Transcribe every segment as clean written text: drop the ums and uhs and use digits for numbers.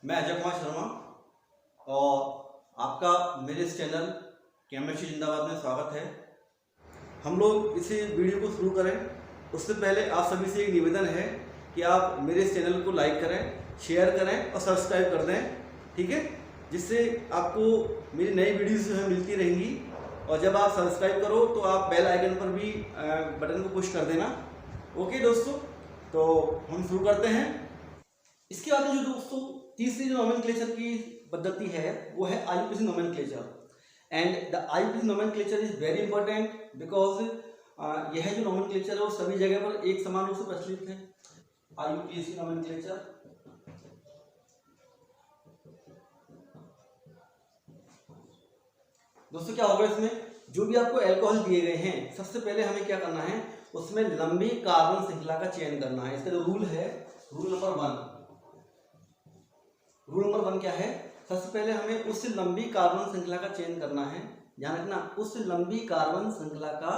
मैं अजय कुमार शर्मा और आपका मेरे इस चैनल केमिस्ट्री जिंदाबाद में स्वागत है। हम लोग इसे वीडियो को शुरू करें उससे पहले आप सभी से एक निवेदन है कि आप मेरे इस चैनल को लाइक करें, शेयर करें और सब्सक्राइब कर दें, ठीक है, जिससे आपको मेरी नई वीडियोस मिलती रहेंगी। और जब आप सब्सक्राइब करो तो आप बेल आइकन पर भी बटन को पुश कर देना। ओके दोस्तों, तो हम शुरू करते हैं। इसके बाद जो दोस्तों तीसरी जो नोमेनक्लेचर की पद्धति है वो है IUPAC nomenclature. And the IUPAC nomenclature is very important because यह जो नोमेनक्लेचर है वो सभी जगह पर एक समान रूप से प्रचलित है। IUPAC नोमेनक्लेचर दोस्तों क्या होगा, इसमें जो भी आपको अल्कोहल दिए गए हैं सबसे पहले हमें क्या करना है, उसमें लंबी कार्बन श्रृंखला का चयन करना है। इसका जो रूल है, रूल नंबर वन क्या है, सबसे पहले हमें उस लंबी कार्बन श्रृंखला का चयन करना है। ध्यान रखना, उस लंबी कार्बन श्रृंखला का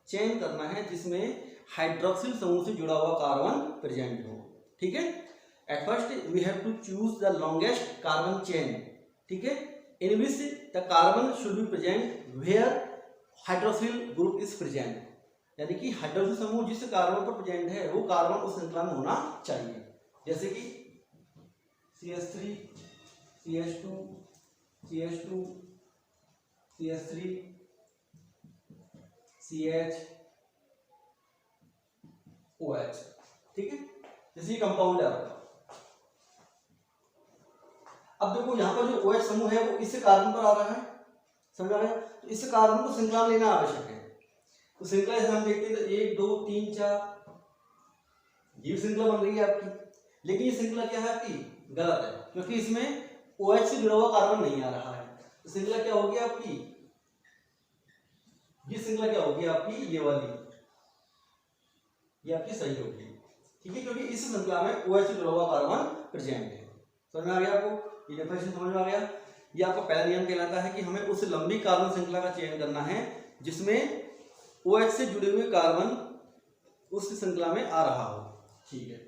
चयन करना है जिसमें हाइड्रोक्सिल समूह से जुड़ा हुआ कार्बन प्रेजेंट हो। ठीक है, at first we have to choose the longest carbon chain, ठीक है, in which the carbon should be present where hydroxyl group is present. यानी कि हाइड्रोक्सिल समूह जिस कार्बन पर प्रेजेंट है वो कार्बन उस श्रृंखला में होना चाहिए। जैसे कि CH3 CH2 CH2 CH3 CH OH, ठीक है, जैसे ये कंपाउंड है आपका। अब देखो यहाँ पर जो OH समूह है वो इस कार्बन पर आ रहा है, समझ आ गया। तो इस कार्बन को श्रृंखला में लेना आवश्यक है। तो श्रृंखला जैसे हम देखते हैं तो 1 2 3 4 ये श्रृंखला बन रही है आपकी, लेकिन ये श्रृंखला क्या है आपकी, गलत है, क्योंकि इसमें OH से जुड़ा हुआ कार्बन नहीं आ रहा है। तो श्रृंखला क्या होगी आपकी, ये श्रृंखला क्या होगी आपकी, ये वाली, ये आपकी सही होगी, ठीक है, क्योंकि इस श्रृंखला में OH से जुड़ा हुआ कार्बन प्रेजेंट है। समझ में आ गया आपको, ये डेफिनेशन समझ में आ गया। ये आपका पहला नियम कहलाता है कि हमें उस लंबी कार्बन श्रृंखला का चयन करना है जिसमें OH से जुड़े हुए कार्बन उस श्रृंखला में आ रहा हो, ठीक है।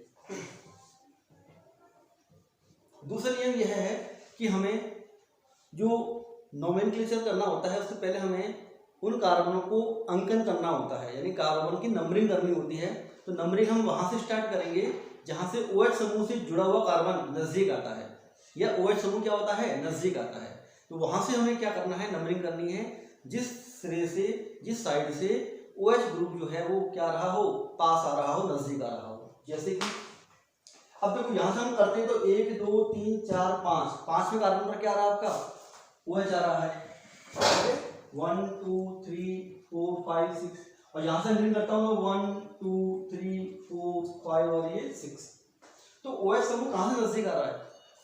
दूसरा नियम यह है कि हमें जो नोमेनक्लेचर करना होता है उससे पहले हमें उन कार्बनों को अंकन करना होता है, यानी कार्बन की नंबरिंग करनी होती है। तो नंबरिंग हम वहां से स्टार्ट करेंगे जहां से OH समूह से जुड़ा हुआ कार्बन नजदीक आता है, या OH समूह क्या होता है, नजदीक आता है। तो वहां से हमें क्या करना है, नंबरिंग करनी है जिस सिरे से, जिस साइड से OH ग्रुप जो है वो क्या रहा हो, पास आ रहा हो, नजदीक आ रहा हो। जैसे कि अब देखो यहां से हम करते हैं तो 1 2 3 4 5 5वें कार्बन पर क्या आ रहा है आपका, OH आ रहा है, 1 2 3 4 5 6, और यहां से नंबरिंग करता हूं 1 2 3 4 5 और ये 6। तो OH समूह कहां से नजदीक आ रहा है,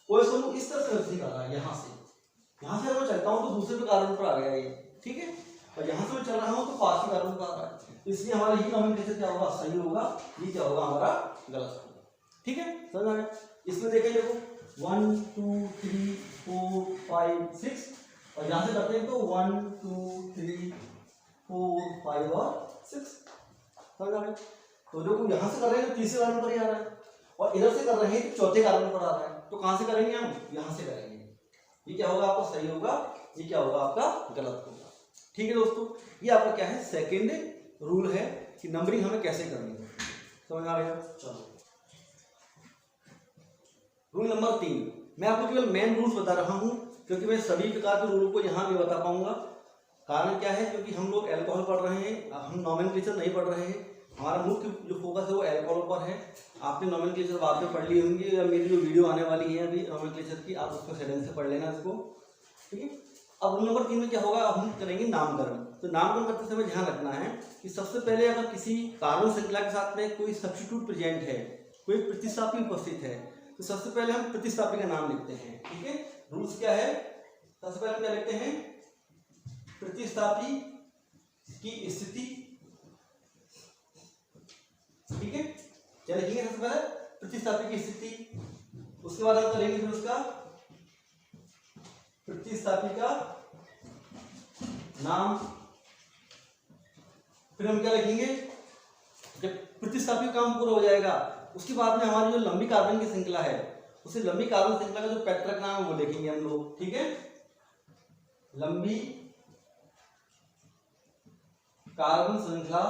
OH समूह इस तरह से नजदीक आ रहा है, यहां से अगर मैं चलता हूं तो दूसरे पे कार्बन पर आ गया ये, ठीक है, और यहां से मैं चल रहा हूं तो 5वें कार्बन पर आ रहा है। इसलिए हमारा ये नोमेनक्लेचर क्या होगा, सही होगा, ये क्या होगा हमारा गलत होगा, ठीक है, समझ आ गया। इसमें देखें, देखो 1 2 3 4 5 6, और यहां से करते हैं तो 1 2 3 4 5 और 6, समझ आ गया। तो देखो यहां से कर रहे हैं तो तीसरे कार्बन पर ही आ रहा है, और इधर से कर रहे हैं तो चौथे कार्बन पर आ रहा है। तो कहां से करेंगे हम, यहां से करेंगे। ये क्या होगा आपका सही होगा, ये क्या होगा आपका गलत होगा, ठीक है दोस्तों। ये आपका क्या है, सेकेंड रूल है कि नंबरिंग हमें कैसे करनी है, समझ आ गया। चलो रूल नंबर 3, मैं आपको केवल मेन रूल्स बता रहा हूं क्योंकि मैं सभी प्रकार के रूलों को यहाँ भी बता पाऊंगा। कारण क्या है, क्योंकि हम लोग अल्कोहल पढ़ रहे हैं, हम नोमेनक्लेचर नहीं पढ़ रहे हैं। हमारा मुख्य जो फोकस है वो अल्कोहल पर है। आपने नोमेनक्लेचर बाद में पढ़ ली होंगी, या मेरी जो वीडियो आने वाली है अभी नोमेनक्लेचर की, आप उसको सेटिंग से पढ़ लेना इसको, ठीक है। अब रूल नंबर 3 में क्या होगा, अब हम करेंगे नामकरण। तो नामकरण करते समय ध्यान रखना है कि सबसे पहले अगर किसी कार्बन श्रृंखला के साथ में कोई सब्स्टिट्यूट प्रेजेंट है, कोई प्रतिस्थापी उपस्थित है, तो सबसे पहले हम प्रतिस्थापी का नाम लिखते हैं, ठीक है। रूल्स क्या है, सबसे पहले क्या लिखते हैं, प्रतिस्थापी की स्थिति, ठीक है, क्या लिखेंगे सबसे पहले, प्रतिस्थापी की स्थिति। उसके बाद हम करेंगे फिर उसका प्रतिस्थापी का नाम। फिर हम क्या लिखेंगे, जब प्रतिस्थापी काम पूरा हो जाएगा उसके बाद में हमारी जो लंबी कार्बन की श्रृंखला है उसे लंबी कार्बन श्रृंखला का जो पैतृक नाम है वो लिखेंगे हम लोग, ठीक है। लंबी कार्बन श्रृंखला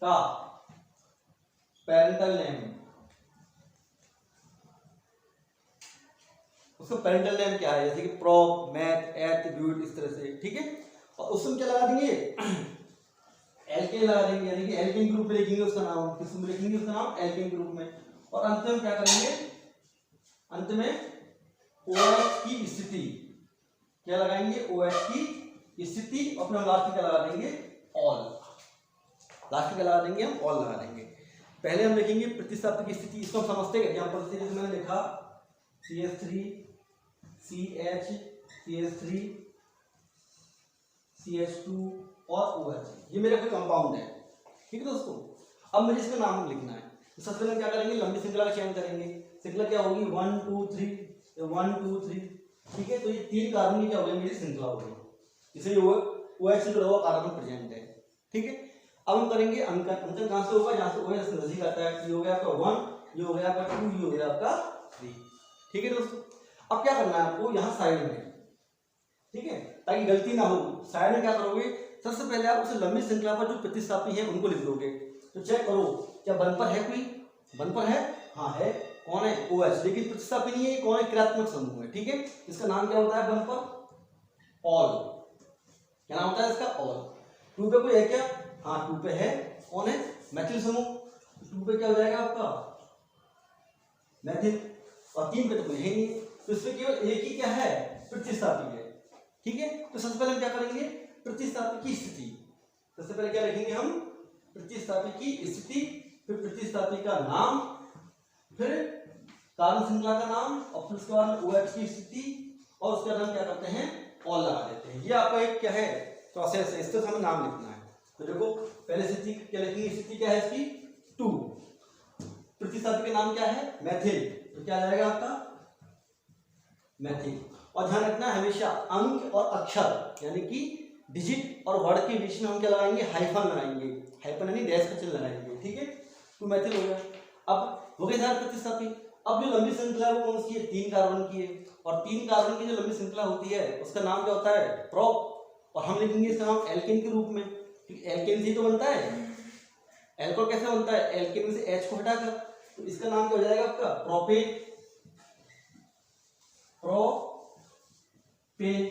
का पेरेंटल नेम, उसका पेरेंटल नेम क्या है, जैसे कि प्रोप, मैथ, एथ, ब्यूट, इस तरह से, ठीक है। और उसमें क्या लगा देंगे, एल्केन लगा देंगे, यानी कि एल्केन ग्रुप में लिखेंगे उसका नाम, किसमें लिखेंगे उसका नाम, एल्केन ग्रुप में। और अंत में क्या करेंगे, अंत में OH की स्थिति क्या लगाएंगे, OH की स्थिति, और फिर हम लास्ट में क्या लगा देंगे, ऑल, लास्ट में क्या लगा देंगे, हम ऑल लगा देंगे। पहले हम लिखेंगे प्रतिस्थापित की स्थिति, इसको हम समझते हैं एग्जांपल से, जैसे मैंने लिखा CH3 CH CH3 CH2 और OH, ये मेरा कोई कंपाउंड है, ठीक है दोस्तों। अब मुझे इसका नाम लिखना है, तो सबसे पहले क्या करेंगे, लंबी श्रृंखला का चयन करेंगे। श्रृंखला क्या होगी, 1 2 3 1 2 3, ठीक है। तो ये 3 कार्बन की क्या हो गई, मेरी श्रृंखला हो गई, इसलिए OH से जुड़ा हुआ कार्बन प्रेजेंट है, ठीक है। अब हम करेंगे अंकन, अंकन कहां से होगा, जहां से OH नजदीक आता है। ये हो गया आपका 1, ये हो गया आपका 2, ये हो गया आपका 3, ठीक है दोस्तों। अब क्या करना है आपको, यहाँ साइड में, ठीक है, ताकि गलती ना हो, साइड में क्या करोगे, सबसे पहले आप उसे लंबी श्रृंखला पर जो प्रतिस्थापी है उनको लिख दोगे। तो चेक करो क्या बन पर है, कोई बन पर है, हाँ है, कौन है, OH, लेकिन प्रतिस्थापी नहीं है, कौन है, क्रियात्मक समूह है, ठीक है। इसका नाम क्या होता है बन पर, ऑल, क्या नाम होता है इसका, ऑल। 2 पे कोई है क्या, हाँ 2 पे है, कौन है, मैथिल समूह, 2 पे क्या हो जाएगा आपका, मैथिल, और 3 पे तो कोई है नहीं, तो इसमें केवल एक ही क्या है, प्रतिस्थापी है, ठीक है। तो सबसे पहले हम क्या करेंगे, प्रतिस्थापी की स्थिति, सबसे पहले क्या लिखेंगे हम, प्रतिस्थापी की स्थिति, फिर प्रतिस्थापी का नाम, फिर कार्बन श्रृंखला का नाम, और फिर उसके बाद OH की स्थिति, और उसके बाद हम क्या करते हैं, ऑल लगा देते हैं। ये आपका एक क्या है, प्रोसेस है, इससे हमें नाम लिखना है। तो देखो पहले स्थिति क्या लिखेंगे, स्थिति क्या है इसकी 2, प्रतिस्थापी का नाम क्या है, मैथिल, तो क्या जाएगा आपका मैथिल। और ध्यान रखना हमेशा अंक और अक्षर यानी कि डिजिट और वर्ड के बीच में हम क्या लगाएंगे, हाइफन लगाएंगे, हाइफन यानी डैश का चिन्ह लगाएंगे, ठीक है। तो मैथिल हो गया। अब हो गए ध्यान प्रतिस्थापी। अब जो लंबी श्रृंखला है वो कौन सी है, 3 कार्बन की है, और 3 कार्बन की जो लंबी श्रृंखला होती है उसका नाम क्या होता है, प्रोप, और हम लिखेंगे इसका नाम एल्केन के रूप में, क्योंकि एल्केन से तो बनता है, एल्कोहल कैसे बनता है, एल्केन में से H को हटाकर, तो इसका नाम क्या हो जाएगा आपका, प्रोपेन, प्रोपेन,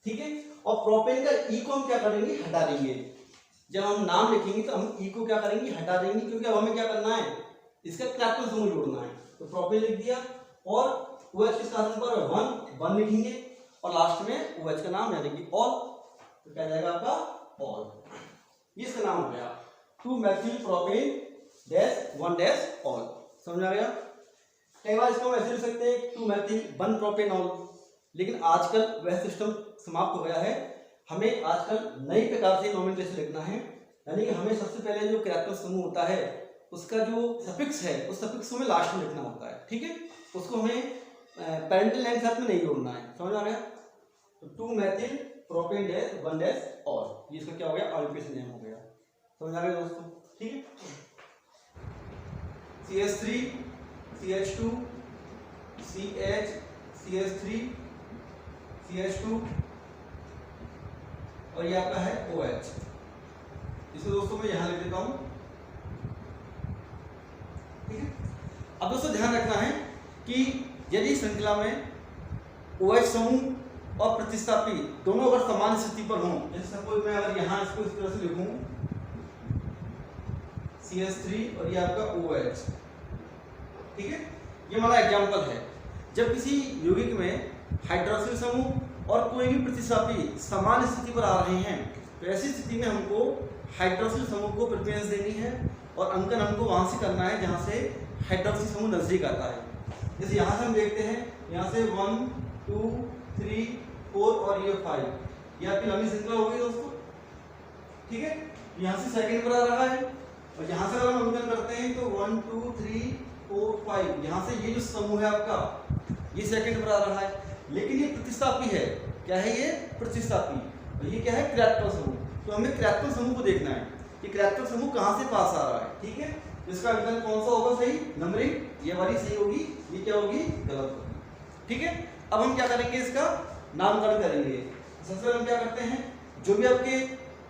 ठीक है। और प्रोपेन का ई को हम क्या करेंगे, हटा देंगे। जब हम नाम लिखेंगे तो हम ई को क्या करेंगे, हटा देंगे, क्योंकि अब हमें क्या करना है, इसका क्रियात्मक समूह जोड़ना है। तो प्रोपेन लिख दिया, और OH के स्थान पर 1 लिखेंगे, और लास्ट में OH का नाम यानी कि ऑल, तो क्या जाएगा आपका ऑल, ये इसका नाम हो गया 2 methyl propane dash 1 dash all. समझ आ गया। कई बार इसको हम ऐसे लिख सकते हैं 2 मेथिल 1 प्रोपेन ऑल, लेकिन आजकल वह सिस्टम समाप्त हो गया है। हमें आजकल नई प्रकार से नोमेनक्लेचर लिखना है, यानी कि हमें सबसे पहले जो क्रियात्मक समूह होता है उसका जो सफिक्स है उस सफिक्स को हमें लास्ट में लिखना होता है, ठीक है। उसको हमें पेरेंटल नेम के साथ में नहीं जोड़ना है। समझ आ गया। तो 2 methyl propane dash 1 dash all, ये इसका क्या हो गया, ऑलिफिकेशन नेम हो गया। समझ आ गया दोस्तों, ठीक है। CH3 CH2 CH CH3 CH2 और ये आपका है OH। इसको दोस्तों मैं यहां लिख देता हूं, ठीक है। अब दोस्तों ध्यान रखना है कि यदि श्रृंखला में OH समूह और प्रतिस्थापी दोनों अगर समान स्थिति पर हों, जैसे सपोज मैं अगर यहां इसको इस तरह से लिखूं CH3 और ये आपका OH, ठीक है। ये हमारा एग्जाम्पल है। जब किसी यौगिक में हाइड्रोक्सिल समूह और कोई भी प्रतिस्थापी समान स्थिति पर आ रहे हैं तो ऐसी स्थिति में हमको हाइड्रोक्सिल समूह को प्रेफरेंस देनी है और अंकन हमको वहां से करना है जहां से हाइड्रोक्सिल समूह नजदीक आता है। जैसे यहाँ से हम देखते हैं, यहाँ से 1 2 3 4 और ये 5, ये आपकी लंबी श्रृंखला हो गई दोस्तों, ठीक है। यहाँ से सेकंड पर आ रहा है और यहाँ से अगर हम अंकन करते हैं तो 1 2 3 4 5, यहाँ से ये जो समूह है आपका ये सेकंड पर आ रहा है, लेकिन ये प्रतिस्थापी है। क्या है ये, प्रतिस्थापी, और ये क्या है, क्रियात्मक समूह। तो हमें क्रियात्मक समूह को देखना है कि क्रियात्मक समूह कहाँ से पास आ रहा है, ठीक है। इसका अंकन कौन सा होगा सही, नंबरिंग ये वाली सही होगी, ये क्या होगी गलत होगी। ठीक है, अब हम क्या करेंगे, इसका नामकरण करेंगे। सबसे पहले हम क्या करते हैं, जो भी आपके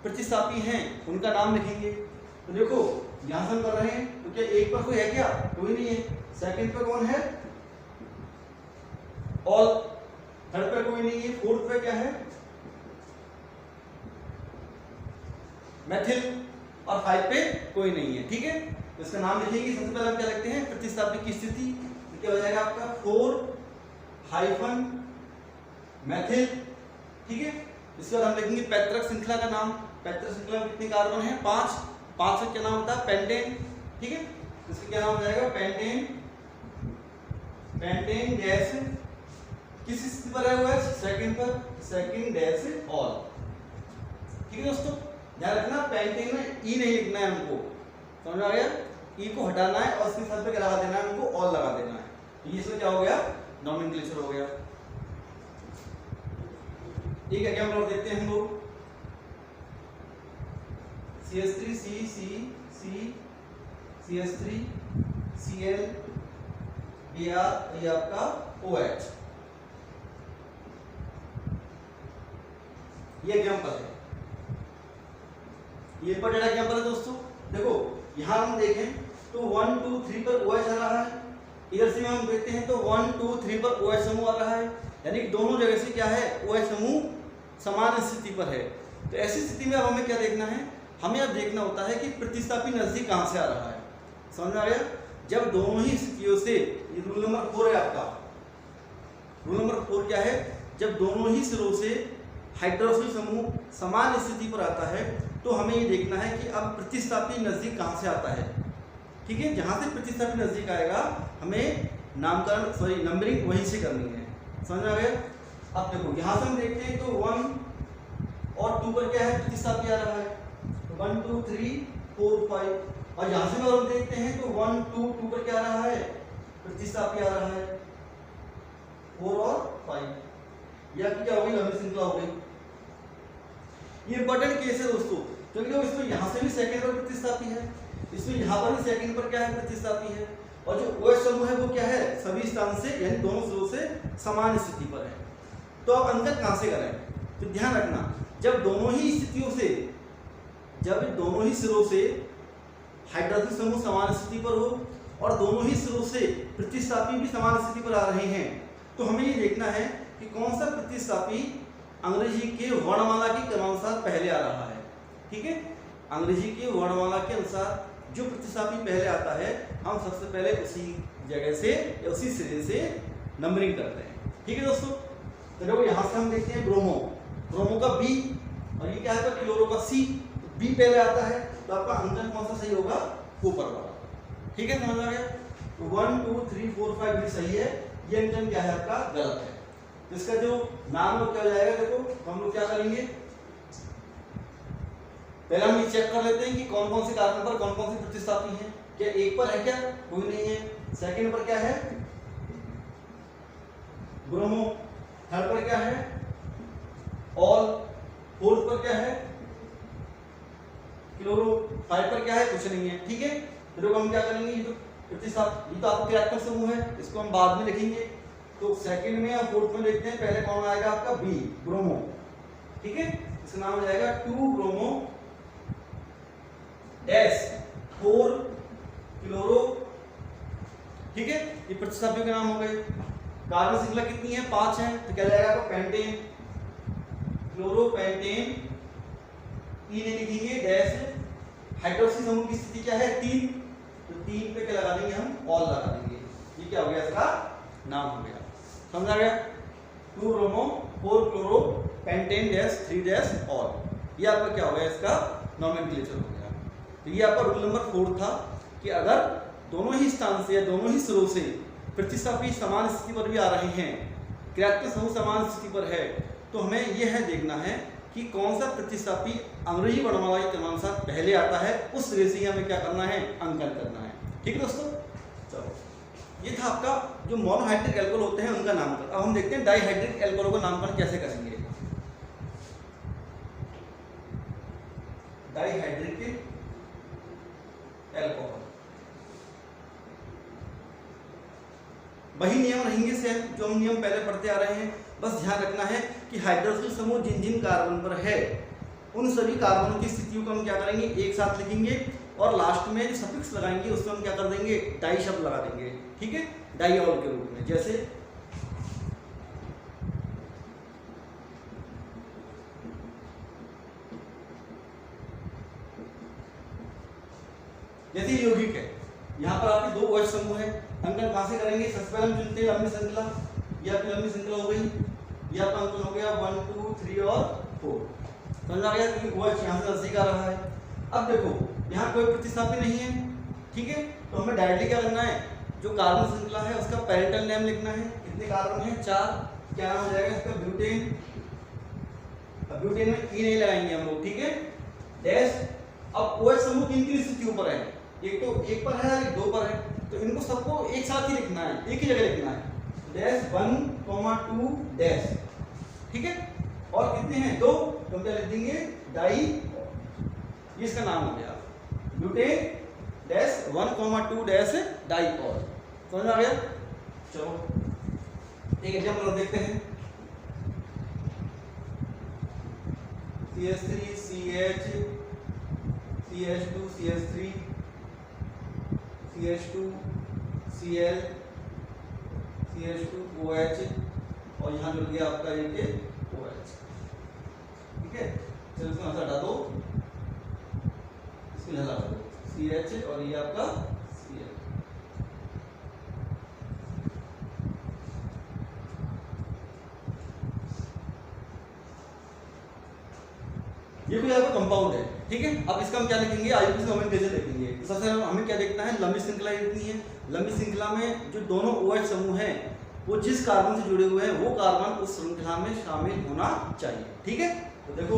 प्रतिस्थापी हैं उनका नाम लिखेंगे। तो देखो यहां से हम कर रहे हैं, तो क्या एक पर कोई है क्या, कोई नहीं है। सेकंड पे कौन है, ऑल। थर्ड पे कोई नहीं है। फोर्थ पे क्या है, मैथिल। और 5 पे कोई नहीं है। ठीक है, तो इसका नाम लिखेंगे। सबसे पहले हम क्या लिखते हैं, प्रतिस्थापी की स्थिति। तो क्या हो जाएगा आपका 4 मैथिल। ठीक है, इसके बाद हम लिखेंगे पैतृक श्रृंखला का नाम। पैतृक श्रृंखला में कितने कार्बन है, 5 से क्या नाम होता है, पेंटेन। ठीक है, इसका क्या नाम हो जाएगा, पेंटेन डैश, किस स्थिति पर है हुआ है, सेकंड पर, सेकंड डैश ऑल। ठीक है दोस्तों, ध्यान रखना पेंटेन में ई नहीं लिखना है हमको, समझ आ गया, ई को हटाना है और उसके साथ पे क्या लगा देना है, हमको ऑल लगा देना है। तो ये इसमें क्या हो गया, नॉमेनक्लेचर हो गया। ठीक है, क्या हम देखते हैं हम लोग, CH3 C CH3 Cl Br, ये आपका OH। ये एग्जांपल है, ये इंपॉर्टेंट एग्जांपल है दोस्तों। देखो यहां हम देखें तो 1 2 3 पर OH आ रहा है, इधर से हम देखते हैं तो 1 2 3 पर OH समूह आ रहा है, यानी कि दोनों जगह से क्या है, OH समूह समान स्थिति पर है। तो ऐसी स्थिति में अब हमें क्या देखना है, हमें अब देखना होता है कि प्रतिस्थापी नजदीक कहां से आ रहा है। समझ में आ गया, जब दोनों ही स्थितियों से, ये रूल नंबर 4 है आपका, रूल नंबर 4 क्या है, जब दोनों ही सिरों से हाइड्रोक्सिल समूह समान स्थिति पर आता है तो हमें ये देखना है कि अब प्रतिस्थापी नजदीक कहां से आता है। ठीक है, जहां से प्रतिस्थापी नजदीक आएगा हमें नामकरण नंबरिंग वहीं से करनी है। समझ में आ गया। अब देखो यहां से हम देखते हैं तो 1 और 2 पर क्या है, प्रतिस्थापी आ रहा है, तो 1 2 3 4 5। और यहां से हम देखते हैं तो 1 2 2 पर क्या आ रहा है, प्रतिस्थापी आ रहा है 4 और 5। यह क्या होगी, लंबी श्रृंखला हो गई। ये इंपॉर्टेंट केस है दोस्तों, क्योंकि देखो इसमें यहां से भी सेकंड पर प्रतिस्थापी है, इसमें यहां पर भी सेकंड पर क्या है, प्रतिस्थापी है। और जो OH समूह है वो क्या है, सभी स्थान से यानी दोनों सिरों से समान स्थिति पर है। तो अब अंकन कहां से करें, तो ध्यान रखना, जब दोनों ही स्थितियों से, जब दोनों ही सिरों से हाइड्रोक्सिल समूह समान स्थिति पर हो और दोनों ही सिरों से प्रतिस्थापी भी समान स्थिति पर आ रहे हैं, तो हमें ये देखना है कि कौन सा प्रतिस्थापी अंग्रेजी के वर्णमाला के क्रमानुसार पहले आ रहा है। ठीक है, अंग्रेजी के वर्णमाला के अनुसार जो प्रतिस्थापी पहले आता है हम सबसे पहले उसी जगह से या उसी सिरे से नंबरिंग करते हैं। ठीक है दोस्तों, तो देखो यहां से हम देखते हैं ब्रोमो का B और ये क्या है, क्लोरो का C। तो B पहले आता है तो आपका अंकन कौन सा सही होगा, ऊपर वाला। ठीक है, समझ आ गया। तो 1 2 3 4 5 भी सही है, ये अंकन क्या है आपका गलत है। तो इसका जो नाम लोग क्या हो जाएगा, देखो हम लोग क्या करेंगे, पहले हम ये चेक कर लेते हैं कि कौन कौन से कार्बन पर कौन कौन से प्रतिस्थापी हैं। क्या एक पर है क्या, कोई नहीं है। सेकंड पर क्या है, ब्रोमो। थर्ड पर क्या है, ऑल। फोर्थ पर क्या है, क्लोरो। 5 पर क्या है, कुछ नहीं है। ठीक है, तो देखो हम क्या करेंगे, ये तो प्रतिस्थापी, ये तो आपका कैरेक्टर समूह है, इसको हम बाद में लिखेंगे। तो सेकंड में या फोर्थ में देखते हैं, पहले कौन आएगा आपका B, ब्रोमो। ठीक है, इसका नाम हो जाएगा 2 ब्रोमो डैश 4 क्लोरो। ठीक है, ये प्रतिस्थापियों के नाम हो गए। कार्बन श्रृंखला कितनी है, 5 है, तो क्या जाएगा आपका पेंटेन, क्लोरो पेंटेन। ई नहीं लिखेंगे, डैश। हाइड्रोक्सी समूह की स्थिति क्या है, 3, तो 3 पे क्या लगा देंगे हम, ऑल लगा देंगे। ये क्या हो गया, इसका नाम हो गया। समझ आ गया, 2 bromo 4 chloro pentane dash 3 dash all. ये आपका क्या हो गया, इसका नॉमेनक्लेचर हो गया। तो ये आपका रूल नंबर 4 था कि अगर दोनों ही स्थान से या दोनों ही सिरों से प्रतिस्थापी समान स्थिति पर भी आ रहे हैं, कैरेक्टर समूह समान स्थिति पर है, तो हमें यह देखना है कि कौन सा प्रतिस्थापी अंग्रेजी वर्णमाला के क्रमानुसार पहले आता है, उस सिरे से हमें क्या करना है, अंकन करना है। ठीक है दोस्तों, चलो ये था आपका जो मोनोहाइड्रिक एल्कोहल होते हैं उनका नामकरण। अब हम देखते हैं डाइहाइड्रिक एल्कोहल का नामकरण कैसे करेंगे। डाइहाइड्रिक एल्कोहल वही नियम रहेंगे सेम जो हम नियम पहले पढ़ते आ रहे हैं। बस ध्यान रखना है कि हाइड्रोक्सिल समूह जिन जिन कार्बन पर है उन सभी कार्बनों की स्थितियों को हम क्या करेंगे, एक साथ लिखेंगे और लास्ट में जो सफिक्स लगाएंगे उसमें हम क्या कर देंगे, डाई शब्द लगा देंगे, ठीक है, डाईऑल के रूप में। जैसे यौगिक है, यहाँ पर आपके दो OH समूह है, अंकन कहाँ से करेंगे, सबसे पहले हम चुनते हैं लंबी श्रृंखला, ये आपकी लंबी श्रृंखला हो गई, ये आपका अंकन हो गया 1 2 3 और 4, समझ आ गया, क्योंकि OH यहाँ से नजदीक आ रहा है। अब देखो यहाँ कोई प्रतिस्थापी नहीं है, ठीक है, तो हमें डायरेक्टली क्या करना है, जो कार्बन श्रृंखला है उसका पेरेंटल नेम लिखना है। कितने कार्बन है, 4, क्या नाम हो जाएगा इसका, ब्यूटेन। अब ब्यूटेन में ई नहीं लगाएंगे हम लोग, ठीक है, डैश। अब OH समूह किन किन स्थितियों पर है, एक तो एक पर है, एक 2 पर है, तो इनको सबको एक साथ ही लिखना है, एक ही जगह लिखना है, डैश 1 2 डैश, ठीक है। और कितने हैं, 2, तो हम क्या लिख देंगे, डाई, ये इसका नाम हो गया ब्यूटेन डैश 1 2 डैश डाईऑल, समझ आ गया। चलो एक एग्जांपल देखते हैं, CH3 CH CH2 CH3 CH2 Cl CH2 OH और यहाँ जुड़ गया आपका ये OH, ठीक है। चलो इसको हटा दो, इसको हटा दो, CH और ये आपका Cl। ये कोई आपका कंपाउंड है, ठीक है। अब इसका हम क्या लिखेंगे, आईयूपीएसी नोमेनक्लेचर लिखेंगे। तो सबसे पहले हमें क्या देखना है, लंबी श्रृंखला लिखनी है। लंबी श्रृंखला में जो दोनों OH समूह हैं वो जिस कार्बन से जुड़े हुए हैं वो कार्बन उस श्रृंखला में शामिल होना चाहिए, ठीक है। तो देखो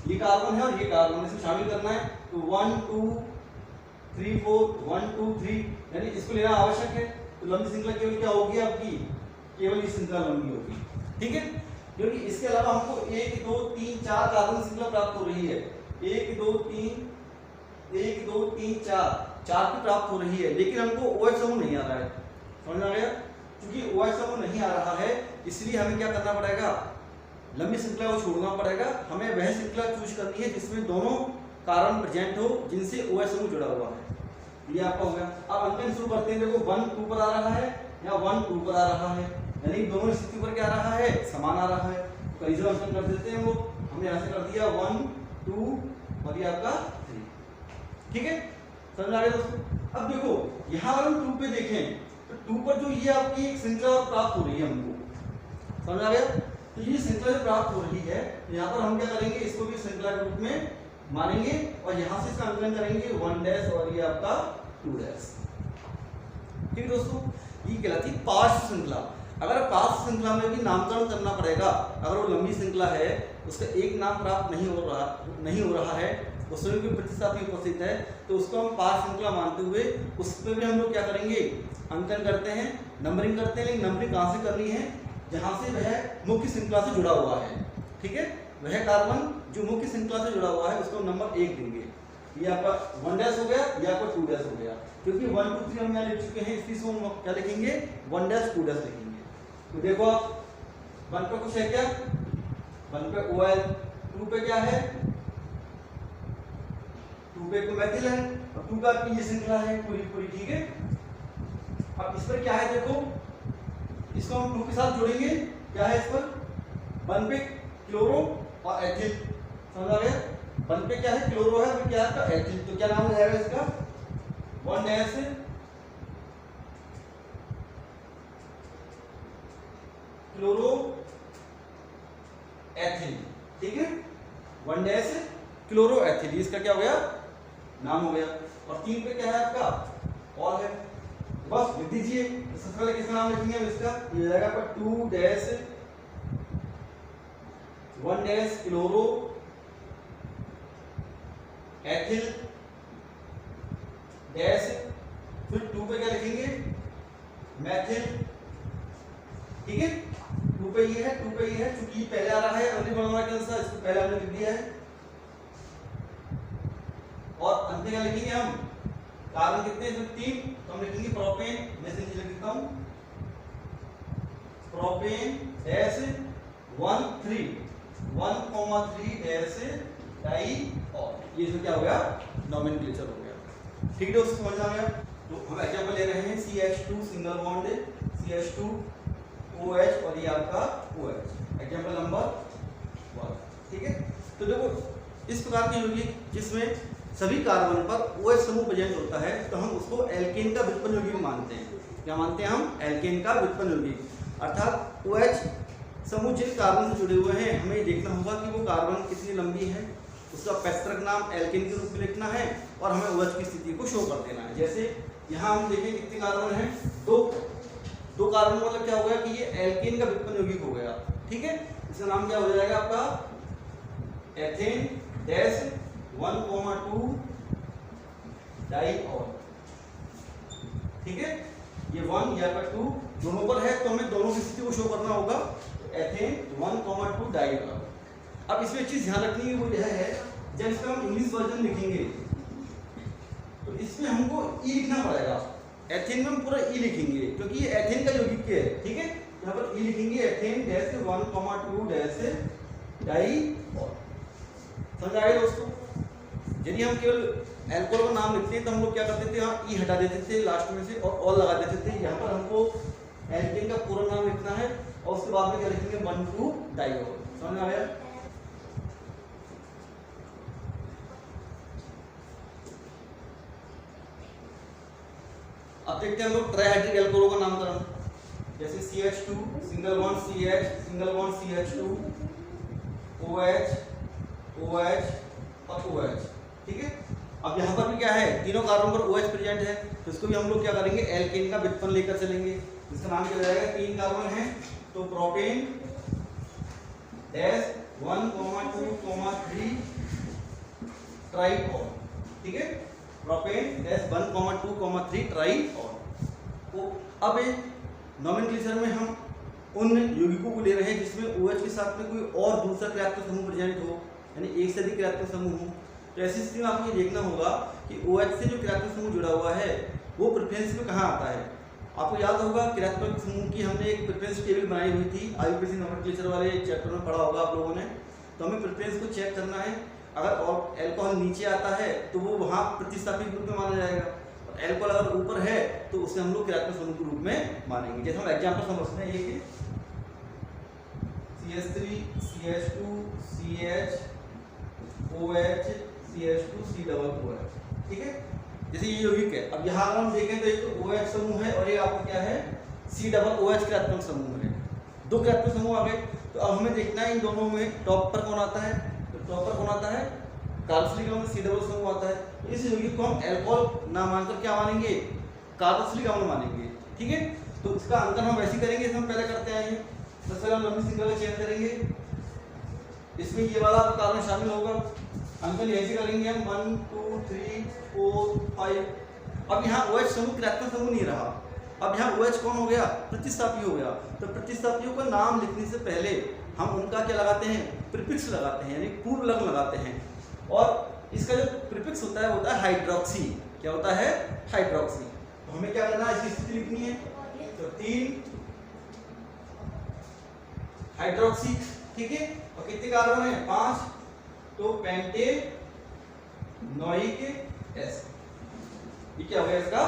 ये कार्बन है और ये कार्बन, इसमें शामिल करना है, तो 1 2 3 4 1 2 3 यानी इसको लेना आवश्यक है। तो लंबी श्रृंखला केवल क्या होगी आपकी, केवल ये श्रृंखला लंबी होगी, ठीक है, क्योंकि इसके अलावा हमको 1 2 3 4 कार्बन श्रृंखला प्राप्त हो रही है, 1 2 3 4 की प्राप्त हो रही है, लेकिन हमको OH समूह नहीं आ रहा है, समझ आ गया। क्योंकि OH समूह नहीं आ रहा है इसलिए हमें क्या करना पड़ेगा, लंबी श्रृंखला को छोड़ना पड़ेगा, हमें वह श्रृंखला चूज करनी है जिसमें दोनों कार्बन प्रेजेंट हो जिनसे OH समूह जुड़ा हुआ है। ये आपका हो गया। अब अंकन शुरू करते हैं, देखो 1 2 पर आ रहा है या 1 2 पर आ रहा है, यानी दोनों स्थिति पर क्या आ रहा है, समान आ रहा है। तो इसे अंकन कर देते हैं, वो हमने यहाँ से कर दिया 1 2 और ये आपका 3, ठीक है, समझ आ गया दोस्तों। अब देखो यहाँ अगर हम 2 पे देखें तो 2 पर जो ये आपकी एक श्रृंखला प्राप्त हो रही है हमको, समझ आ गया। तो ये श्रृंखला जो प्राप्त हो रही है यहाँ पर हम क्या करेंगे, इसको भी श्रृंखला के रूप में मानेंगे और यहाँ से इसका अंकन करेंगे 1 डैश और ये आपका 2 डैश, ठीक है दोस्तों। ये कहलाती है पार्श्व श्रृंखला। अगर पार्श्व श्रृंखला में भी नामकरण करना पड़ेगा, अगर वो लंबी श्रृंखला है उसका एक नाम प्राप्त नहीं हो रहा है, उसमें भी प्रतिस्थापी उपस्थित है, तो उसको हम पार्श्व श्रृंखला मानते हुए उस पर भी हम लोग क्या करेंगे, अंकन करते हैं, नंबरिंग करते हैं। लेकिन नंबरिंग कहाँ से करनी है, जहाँ से वह मुख्य श्रृंखला से जुड़ा हुआ है, ठीक है, वह कार्बन जो मुख्य श्रृंखला से जुड़ा हुआ है उसको नंबर 1 देंगे। ये आपका 1 डैश हो गया, ये आपका 2 डैश हो गया, क्योंकि 1 2 3 हम यहाँ लिख चुके हैं, इसलिए हम क्या लिखेंगे, 1 डैश 2 डैश लिखेंगे। तो देखो आप 1 पे कुछ है क्या, 1 पे OL, 2 पे क्या है, 2 पे तो मैथिल है और 2 का आपकी ये श्रृंखला है पूरी, ठीक है। अब इस पर क्या है, देखो इसको हम 2 के साथ जोड़ेंगे, क्या है इस पर, 1 पे क्लोरो और एथिल, समझ आ गया। 1 पे क्या है, क्लोरो है, फिर क्या है आपका एथिल, तो क्या नाम हो जाएगा इसका, 1 डैश क्लोरो एथिल, ठीक है, 1 डैश क्लोरो एथिल, इसका क्या हो गया, नाम हो गया। और 3 पे क्या है आपका ऑल है, बस लिख दीजिए। तो सबसे पहले किसका नाम लिखेंगे हम, इसका ये जाएगा आपका 2 dash 1 dash chloro ethyl dash, फिर 2 पे क्या लिखेंगे, मैथिल, ठीक है। 2 पे ये है, 2 पे ये है, चूंकि पहले आ रहा है अगली वर्णमाला के अनुसार इसको पहले हमने लिख दिया है। और अंत में क्या लिखेंगे हम, कार्बन कितने, इसमें 3, तो हम लिखेंगे प्रोपेन, मैं से नीचे लिख देता हूं प्रोपेन डैश 1,3 डैश डाइऑल। ये जो क्या हो गया, नोमेनक्लेचर हो गया। ठीक है दोस्तों, समझ आ गया। तो हम एग्जांपल ले रहे हैं CH2 single bond CH2 OH और ये आपका OH, एग्जांपल नंबर 1। ठीक है, तो देखो इस प्रकार की यौगिक जिसमें सभी कार्बन पर OH समूह प्रेजेंट होता है तो हम उसको एल्केन का व्युत्पन्न यौगिक मानते हैं। क्या मानते हैं हम? एल्केन का व्युत्पन्न यौगिक। अर्थात OH समूह जिन कार्बन से जुड़े हुए हैं हमें देखना होगा कि वो कार्बन कितनी लंबी है, उसका पैस्त्रक नाम एल्केन के रूप में लिखना है और हमें OH की स्थिति को शो कर देना है। जैसे यहाँ हम देखें कितने कार्बन हैं, दो कार्बन, मतलब क्या हो गया कि ये एल्केन का व्युत्पन्न यौगिक हो गया। ठीक है, इसका नाम क्या हो जाएगा आपका एथेन डैश 1,2 डाइऑल। ठीक है, ये 1 या 2 दोनों पर है तो हमें दोनों की स्थिति को शो करना होगा। Ethane 1,2 diol. अब इसमें एक चीज ध्यान रखनी है, वो यह है जब इसका हम इंग्लिश वर्जन लिखेंगे तो इसमें हमको ई लिखना पड़ेगा। एथेन में हम पूरा ई लिखेंगे क्योंकि ये एथेन का यौगिक है। ठीक है, यहाँ पर ई लिखेंगे एथेन डैश 1,2 डैश डाइऑल। समझ आए दोस्तों? यदि हम केवल एल्कोहल का नाम लिखते हैं तो हम लोग क्या करते थे, यहाँ ई हटा देते थे लास्ट में से और ऑल लगा देते थे। यहाँ पर हमको एल्केन का पूरा नाम लिखना है और उसके बाद में क्या लिखेंगे 1,2 डाइऑल। समझ आ गया? अब देखते हैं हम लोग ट्राइहाइड्रिक एल्कोहलों का नामकरण। जैसे CH2 single bond CH single bond CH2 OH OH और OH। ठीक है, अब यहाँ पर भी क्या है, तीनों कार्बन पर OH प्रेजेंट है तो इसको भी हम लोग क्या करेंगे, एल्केन का व्युत्पन्न लेकर चलेंगे। इसका नाम क्या हो जाएगा, 3 कार्बन है तो प्रोपेन डैश 1,2,3 ट्राइऑल। ठीक है, प्रोपेन डैश 1,2,3 ट्राइऑल। तो अब नोमेनक्लेचर में हम उन यौगिकों को ले रहे हैं जिसमें OH के साथ में कोई और दूसरा क्रियात्मक समूह प्रेजेंट हो, यानी एक से अधिक क्रियात्मक समूह हो। तो ऐसी स्थिति में आपको ये देखना होगा कि OH से जो क्रियात्मक समूह जुड़ा हुआ है वो प्रेफरेंस में कहाँ आता है। आपको याद होगा क्रियात्मक समूह की हमने एक प्रेफरेंस टेबल बनाई हुई थी, IUPAC नोमेनक्लेचर वाले चैप्टर में पढ़ा होगा आप लोगों ने। तो हमें प्रेफरेंस को चेक करना है, अगर एल्कोहल नीचे आता है तो वो वहाँ प्रतिस्थापित रूप में माना जाएगा, और एल्कोहल अगर ऊपर है तो उसे हम लोग क्रियात्मक समूह के रूप में मानेंगे। जैसे हम एग्जाम्पल समझते हैं, ये CH3 CH2 CH OH CH2 COOH। ठीक है, जैसे ये यौगिक है। अब यहाँ अगर हम देखें तो एक तो OH समूह है और ये आपका क्या है, COOH क्रियात्मक समूह है। 2 क्रियात्मक समूह आ गए। तो अब हमें देखना है इन दोनों में टॉप पर कौन आता है। तो टॉप पर कौन आता है, कार्बोक्सिलिक अम्ल C समूह आता है। तो इस यौगिक को हम एल्कोहल ना मानकर क्या मानेंगे, कार्बोक्सिलिक अम्ल मानेंगे। ठीक है, तो इसका अंकन हम वैसे करेंगे जैसे हम पहले करते आए हैं। सबसे पहले हम लंबी श्रृंखला का चयन करेंगे, इसमें ये वाला कार्बन शामिल होगा। अंकन ऐसे करेंगे हम 1 2 3 4 5। अब यहाँ OH समूह क्रियात्मक समूह नहीं रहा, अब यहाँ OH कौन हो गया, प्रतिस्थापी हो गया। तो प्रतिस्थापियों का नाम लिखने से पहले हम उनका क्या लगाते हैं, प्रीफिक्स लगाते हैं, यानी पूर्व लग्न लगाते हैं। और इसका जो प्रीफिक्स होता है हाइड्रोक्सी। क्या होता है, हाइड्रोक्सी। तो हमें क्या करना है, इसकी स्थिति लिखनी है। तो 3 हाइड्रोक्सी। ठीक है, और कितने कार्बन है, 5। तो पेंटे नोइक एसिड। ये क्या हो गया, इसका